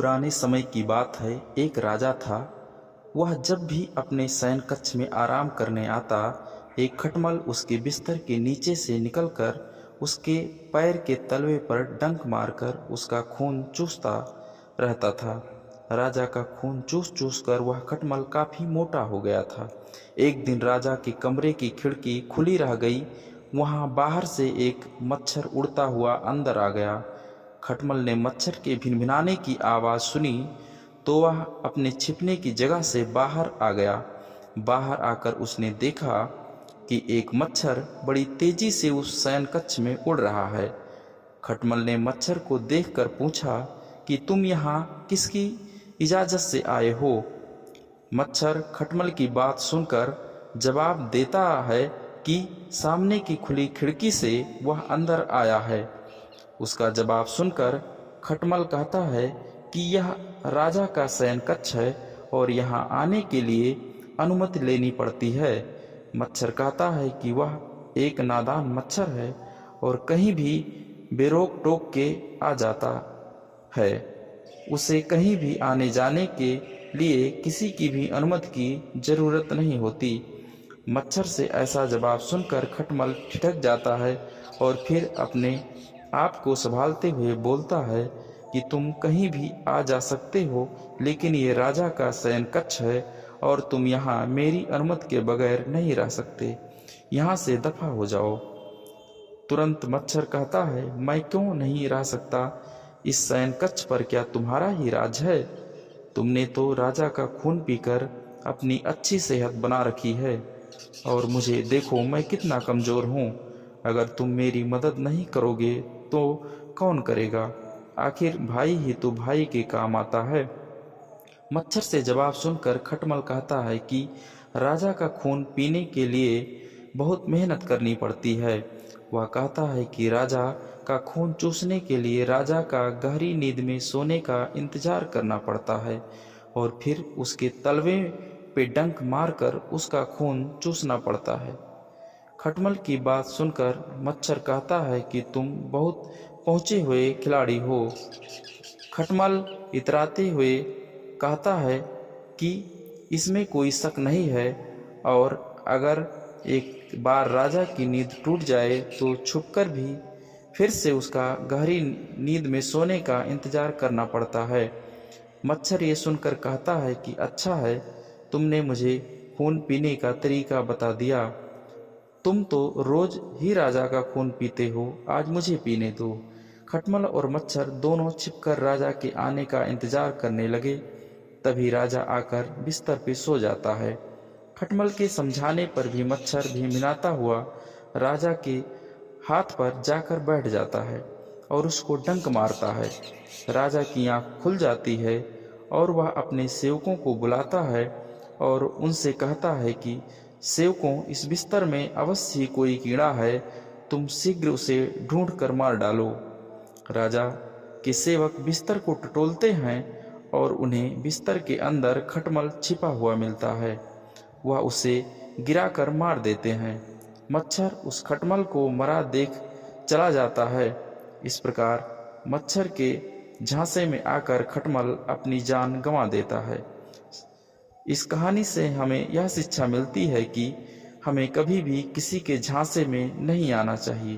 पुराने समय की बात है। एक राजा था। वह जब भी अपने शयन कक्ष में आराम करने आता, एक खटमल उसके बिस्तर के नीचे से निकलकर उसके पैर के तलवे पर डंक मारकर उसका खून चूसता रहता था। राजा का खून चूस चूस कर वह खटमल काफी मोटा हो गया था। एक दिन राजा के कमरे की खिड़की खुली रह गई। वहां बाहर से एक मच्छर उड़ता हुआ अंदर आ गया। खटमल ने मच्छर के भिनभिनाने की आवाज़ सुनी तो वह अपने छिपने की जगह से बाहर आ गया। बाहर आकर उसने देखा कि एक मच्छर बड़ी तेजी से उस शयन कक्ष में उड़ रहा है। खटमल ने मच्छर को देखकर पूछा कि तुम यहाँ किसकी इजाज़त से आए हो? मच्छर खटमल की बात सुनकर जवाब देता है कि सामने की खुली खिड़की से वह अंदर आया है। उसका जवाब सुनकर खटमल कहता है कि यह राजा का शयन कक्ष है और यहाँ आने के लिए अनुमति लेनी पड़ती है। मच्छर कहता है कि वह एक नादान मच्छर है और कहीं भी बेरोक टोक के आ जाता है। उसे कहीं भी आने जाने के लिए किसी की भी अनुमति की जरूरत नहीं होती। मच्छर से ऐसा जवाब सुनकर खटमल ठिठक जाता है और फिर अपने आप को संभालते हुए बोलता है कि तुम कहीं भी आ जा सकते हो, लेकिन ये राजा का शयन कक्ष है और तुम यहाँ मेरी अनुमति के बगैर नहीं रह सकते। यहाँ से दफा हो जाओ। तुरंत मच्छर कहता है, मैं क्यों नहीं रह सकता? इस शयन कक्ष पर क्या तुम्हारा ही राज है? तुमने तो राजा का खून पीकर अपनी अच्छी सेहत बना रखी है और मुझे देखो, मैं कितना कमज़ोर हूँ। अगर तुम मेरी मदद नहीं करोगे तो कौन करेगा? आखिर भाई ही तो भाई के काम आता है। मच्छर से जवाब सुनकर खटमल कहता है कि राजा का खून पीने के लिए बहुत मेहनत करनी पड़ती है। वह कहता है कि राजा का खून चूसने के लिए राजा का गहरी नींद में सोने का इंतजार करना पड़ता है और फिर उसके तलवे पे डंक मारकर उसका खून चूसना पड़ता है। खटमल की बात सुनकर मच्छर कहता है कि तुम बहुत पहुँचे हुए खिलाड़ी हो। खटमल इतराते हुए कहता है कि इसमें कोई शक नहीं है और अगर एक बार राजा की नींद टूट जाए तो छुपकर भी फिर से उसका गहरी नींद में सोने का इंतजार करना पड़ता है। मच्छर ये सुनकर कहता है कि अच्छा है, तुमने मुझे खून पीने का तरीका बता दिया। तुम तो रोज ही राजा का खून पीते हो, आज मुझे पीने दो। खटमल और मच्छर दोनों छिपकर राजा के आने का इंतजार करने लगे। तभी राजा आकर बिस्तर पे सो जाता है। खटमल के समझाने पर भी मच्छर भिनभिनाता हुआ राजा के हाथ पर जाकर बैठ जाता है और उसको डंक मारता है। राजा की आंख खुल जाती है और वह अपने सेवकों को बुलाता है और उनसे कहता है कि सेवकों, इस बिस्तर में अवश्य ही कोई कीड़ा है, तुम शीघ्र उसे ढूंढ कर मार डालो। राजा के सेवक बिस्तर को टटोलते हैं और उन्हें बिस्तर के अंदर खटमल छिपा हुआ मिलता है। वह उसे गिराकर मार देते हैं। मच्छर उस खटमल को मरा देख चला जाता है। इस प्रकार मच्छर के झांसे में आकर खटमल अपनी जान गंवा देता है। इस कहानी से हमें यह शिक्षा मिलती है कि हमें कभी भी किसी के झांसे में नहीं आना चाहिए।